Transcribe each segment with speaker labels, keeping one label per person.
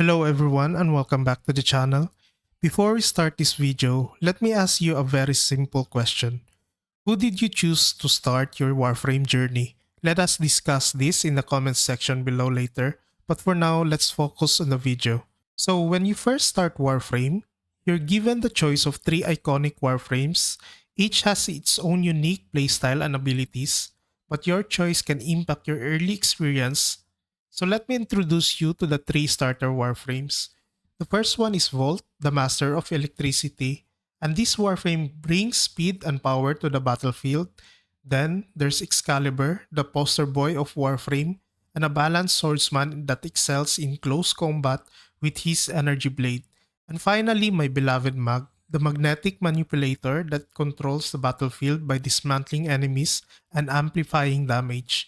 Speaker 1: Hello everyone and welcome back to the channel. Before we start this video, let me ask you a very simple question. Who did you choose to start your Warframe journey? Let us discuss this in the comments section below later, but for now, let's focus on the video. So when you first start Warframe, you're given the choice of 3 iconic Warframes. Each has its own unique playstyle and abilities, but your choice can impact your early experience. So let me introduce you to the 3 starter Warframes. The first one is Volt, the Master of Electricity, and this Warframe brings speed and power to the battlefield. Then there's Excalibur, the poster boy of Warframe, and a balanced swordsman that excels in close combat with his energy blade. And finally, my beloved Mag, the magnetic manipulator that controls the battlefield by dismantling enemies and amplifying damage.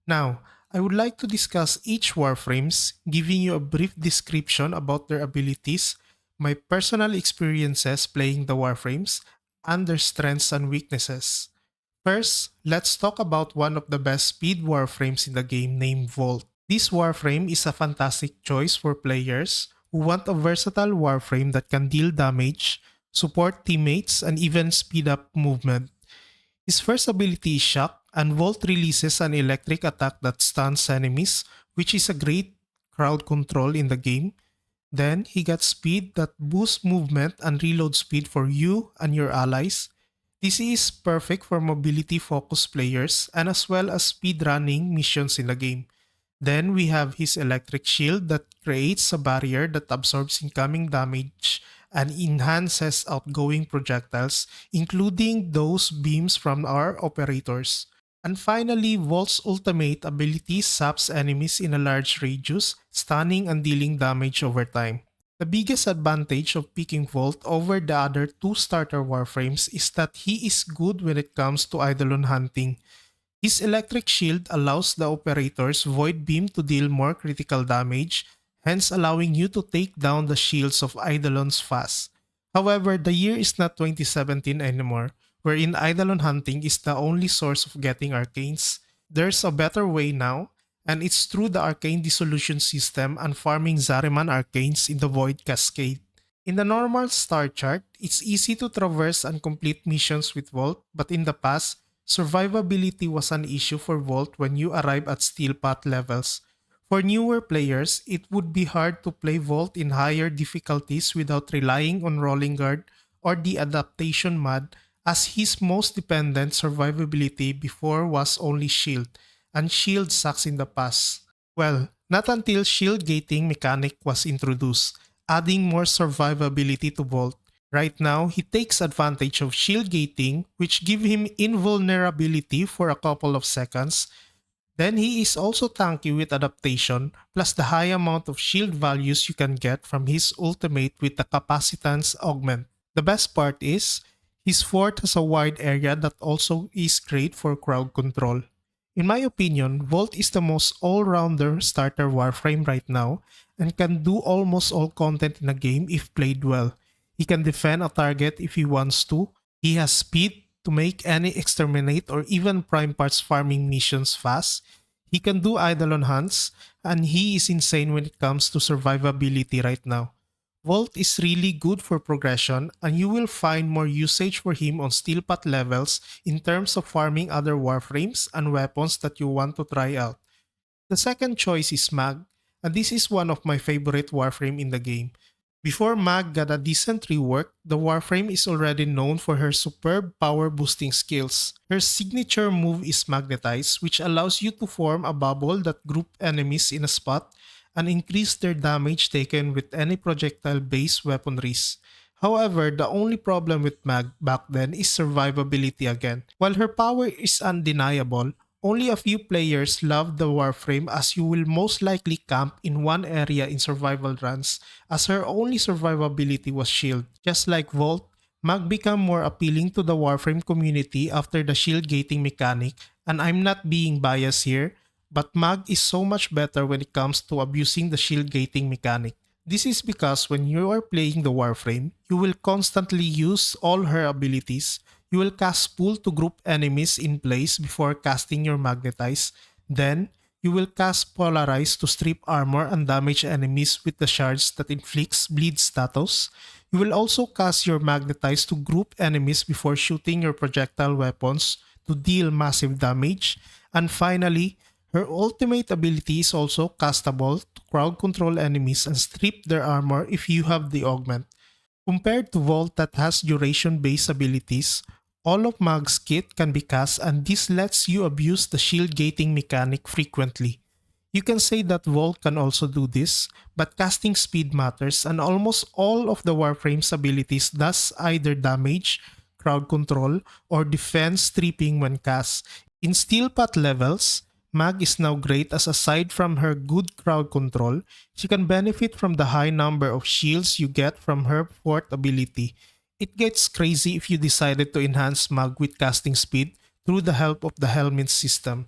Speaker 1: Now, I would like to discuss each Warframes, giving you a brief description about their abilities, my personal experiences playing the Warframes, and their strengths and weaknesses. First, let's talk about one of the best speed Warframes in the game named Volt. This Warframe is a fantastic choice for players who want a versatile Warframe that can deal damage, support teammates, and even speed up movement. His first ability is Shock, and Volt releases an electric attack that stuns enemies, which is a great crowd control in the game. Then he gets speed that boosts movement and reload speed for you and your allies. This is perfect for mobility focused players and as well as speedrunning missions in the game. Then we have his electric shield that creates a barrier that absorbs incoming damage and enhances outgoing projectiles, including those beams from our operators. And finally, Volt's ultimate ability saps enemies in a large radius, stunning and dealing damage over time. The biggest advantage of picking Volt over the other 2 starter Warframes is that he is good when it comes to Eidolon hunting. His electric shield allows the operator's void beam to deal more critical damage, hence allowing you to take down the shields of Eidolons fast. However, the year is not 2017 anymore, wherein Eidolon hunting is the only source of getting arcanes. There's a better way now, and it's through the arcane dissolution system and farming Zariman arcanes in the Void Cascade. In the normal star chart, it's easy to traverse and complete missions with Volt, but in the past, survivability was an issue for Volt when you arrive at Steel Path levels. For newer players, it would be hard to play Volt in higher difficulties without relying on Rolling Guard or the Adaptation Mod, as his most dependent survivability before was only Shield, and Shield sucks in the past. Well, not until Shield gating mechanic was introduced, adding more survivability to Volt. Right now, he takes advantage of shield gating, which give him invulnerability for a couple of seconds. Then he is also tanky with adaptation, plus the high amount of shield values you can get from his ultimate with the capacitance augment. The best part is, his fort has a wide area that also is great for crowd control. In my opinion, Volt is the most all-rounder starter Warframe right now and can do almost all content in a game if played well. He can defend a target if he wants to. He has speed to make any exterminate or even prime parts farming missions fast. He can do Eidolon hunts, and he is insane when it comes to survivability right now. Volt is really good for progression, and you will find more usage for him on Steel Path levels in terms of farming other warframes and weapons that you want to try out. The second choice is Mag, and this is one of my favorite warframe in the game. Before Mag got a decent rework, the Warframe is already known for her superb power boosting skills. Her signature move is Magnetize, which allows you to form a bubble that group enemies in a spot and increase their damage taken with any projectile-based weaponries. However, the only problem with Mag back then is survivability again. While her power is undeniable, only a few players love the Warframe, as you will most likely camp in one area in survival runs, as her only survivability was shield. Just like Volt, Mag became more appealing to the Warframe community after the shield gating mechanic, and I'm not being biased here, but Mag is so much better when it comes to abusing the shield gating mechanic. This is because when you are playing the Warframe, you will constantly use all her abilities. You will cast Pull to group enemies in place before casting your Magnetize. Then, you will cast Polarize to strip armor and damage enemies with the shards that inflicts bleed status. You will also cast your Magnetize to group enemies before shooting your projectile weapons to deal massive damage. And finally, her ultimate ability is also castable to crowd control enemies and strip their armor if you have the augment. Compared to Vault that has duration-based abilities, all of Mag's kit can be cast and this lets you abuse the shield gating mechanic frequently. You can say that Vault can also do this, but casting speed matters and almost all of the Warframe's abilities does either damage, crowd control, or defense stripping when cast. In Steel Path levels, Mag is now great as aside from her good crowd control, she can benefit from the high number of shields you get from her fourth ability. It gets crazy if you decided to enhance Mag with casting speed through the help of the Helmet system.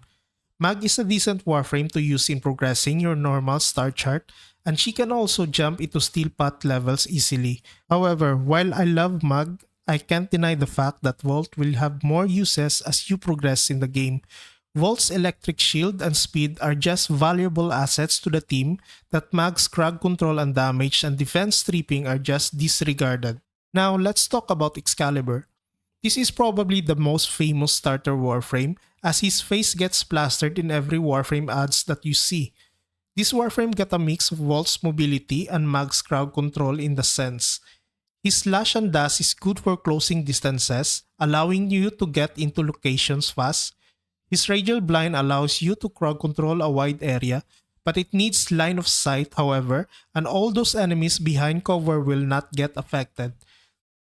Speaker 1: Mag is a decent Warframe to use in progressing your normal star chart, and she can also jump into Steel Path levels easily. However, while I love Mag, I can't deny the fact that Vault will have more uses as you progress in the game. Vault's electric shield and speed are just valuable assets to the team that Mag's crowd control and damage and defense stripping are just disregarded. Now let's talk about Excalibur. This is probably the most famous starter Warframe as his face gets plastered in every Warframe ads that you see. This Warframe got a mix of Vault's mobility and Mag's crowd control in the sense. His slash and dash is good for closing distances, allowing you to get into locations fast. His Radial Blind allows you to crowd control a wide area, but it needs line of sight however, and all those enemies behind cover will not get affected.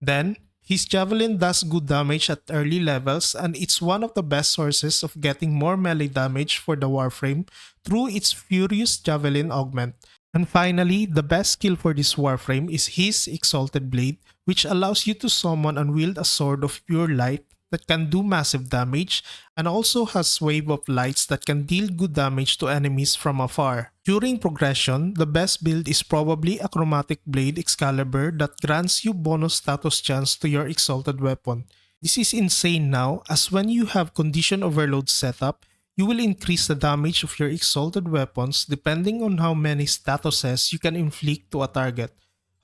Speaker 1: Then, his Javelin does good damage at early levels and it's one of the best sources of getting more melee damage for the Warframe through its Furious Javelin augment. And finally, the best skill for this Warframe is his Exalted Blade, which allows you to summon and wield a sword of pure light that can do massive damage and also has wave of lights that can deal good damage to enemies from afar. During progression, the best build is probably a Chromatic Blade Excalibur that grants you bonus status chance to your exalted weapon. This is insane now as when you have Condition Overload setup, you will increase the damage of your exalted weapons depending on how many statuses you can inflict to a target.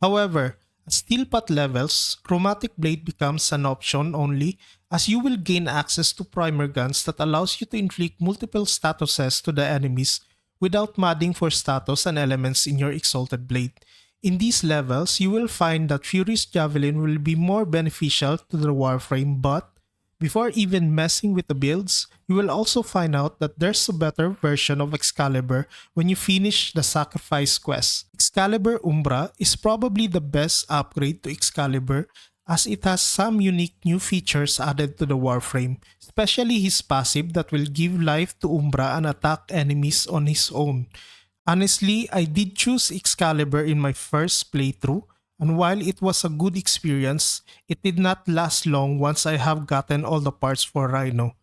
Speaker 1: However, at Steel Path levels, Chromatic Blade becomes an option only as you will gain access to primer guns that allows you to inflict multiple statuses to the enemies without modding for status and elements in your Exalted Blade. In these levels, you will find that Furious Javelin will be more beneficial to the Warframe, but before even messing with the builds, you will also find out that there's a better version of Excalibur when you finish the Sacrifice quest. Excalibur Umbra is probably the best upgrade to Excalibur as it has some unique new features added to the Warframe, especially his passive that will give life to Umbra and attack enemies on his own. Honestly, I did choose Excalibur in my first playthrough, and while it was a good experience, it did not last long once I have gotten all the parts for Rhino.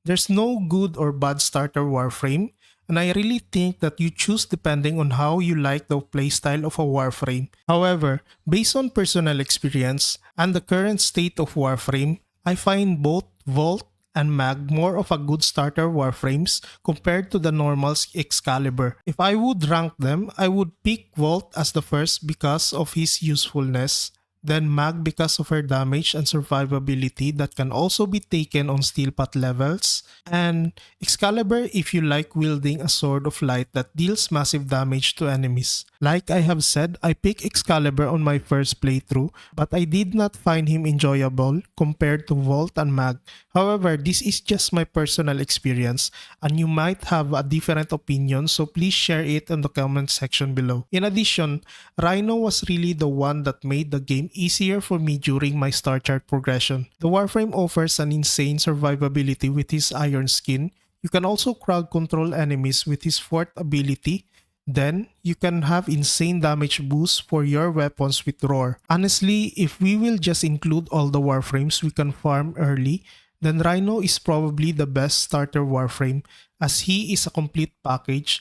Speaker 1: There's no good or bad starter Warframe, and I really think that you choose depending on how you like the playstyle of a Warframe. However, based on personal experience and the current state of Warframe, I find both Vault and Mag more of a good starter Warframes compared to the normal Excalibur. If I would rank them, I would pick Vault as the first because of his usefulness, then Mag because of her damage and survivability that can also be taken on Steel Path levels, and Excalibur if you like wielding a sword of light that deals massive damage to enemies. Like I have said, I picked Excalibur on my first playthrough, but I did not find him enjoyable compared to Vault and Mag. However, this is just my personal experience and you might have a different opinion, so please share it in the comment section below. In addition, Rhino was really the one that made the game easier for me during my star chart progression. The Warframe offers an insane survivability with his iron skin. You can also crowd control enemies with his fourth ability. Then, you can have insane damage boosts for your weapons with Roar. Honestly, if we will just include all the Warframes we can farm early, then Rhino is probably the best starter Warframe as he is a complete package,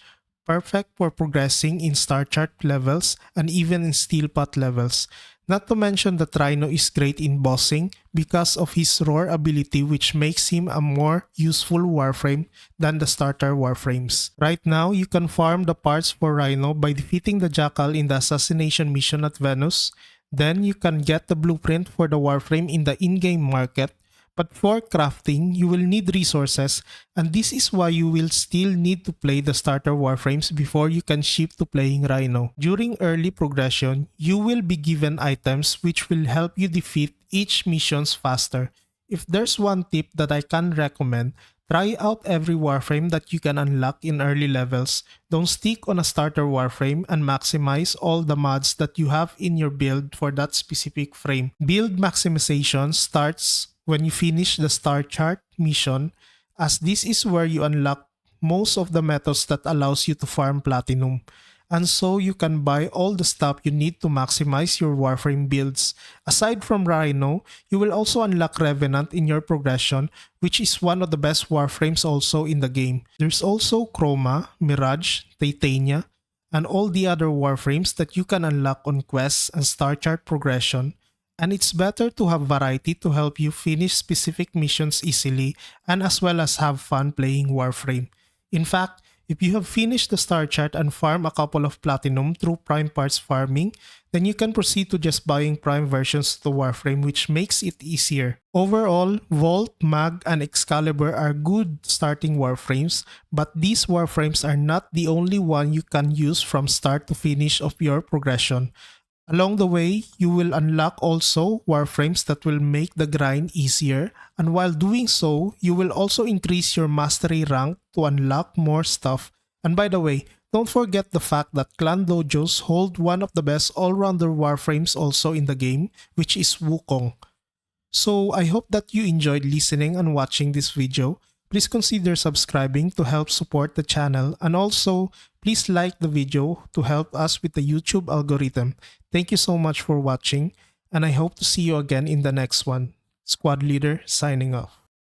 Speaker 1: perfect for progressing in star chart levels and even in steel pot levels. Not to mention that Rhino is great in bossing because of his roar ability, which makes him a more useful warframe than the starter warframes. Right now, you can farm the parts for Rhino by defeating the Jackal in the assassination mission at Venus. Then you can get the blueprint for the warframe in the in-game market. But for crafting, you will need resources, and this is why you will still need to play the starter warframes before you can shift to playing Rhino. During early progression, you will be given items which will help you defeat each missions faster. If there's one tip that I can recommend, try out every warframe that you can unlock in early levels. Don't stick on a starter warframe and maximize all the mods that you have in your build for that specific frame. Build maximization starts when you finish the star chart mission, as this is where you unlock most of the methods that allows you to farm platinum. And so you can buy all the stuff you need to maximize your warframe builds. Aside from Rhino, you will also unlock Revenant in your progression, which is one of the best warframes also in the game. There's also Chroma, Mirage, Titania, and all the other warframes that you can unlock on quests and star chart progression. And it's better to have variety to help you finish specific missions easily and as well as have fun playing Warframe. In fact, if you have finished the star chart and farm a couple of platinum through prime parts farming, then you can proceed to just buying prime versions of the Warframe, which makes it easier. Overall, Volt, Mag, and Excalibur are good starting Warframes, but these Warframes are not the only one you can use from start to finish of your progression. Along the way, you will unlock also warframes that will make the grind easier, and while doing so, you will also increase your mastery rank to unlock more stuff. And by the way, don't forget the fact that clan dojos hold one of the best all-rounder warframes also in the game, which is Wukong. So I hope that you enjoyed listening and watching this video. Please consider subscribing to help support the channel, and also please like the video to help us with the YouTube algorithm. Thank you so much for watching, and I hope to see you again in the next one. Squad Leader signing off.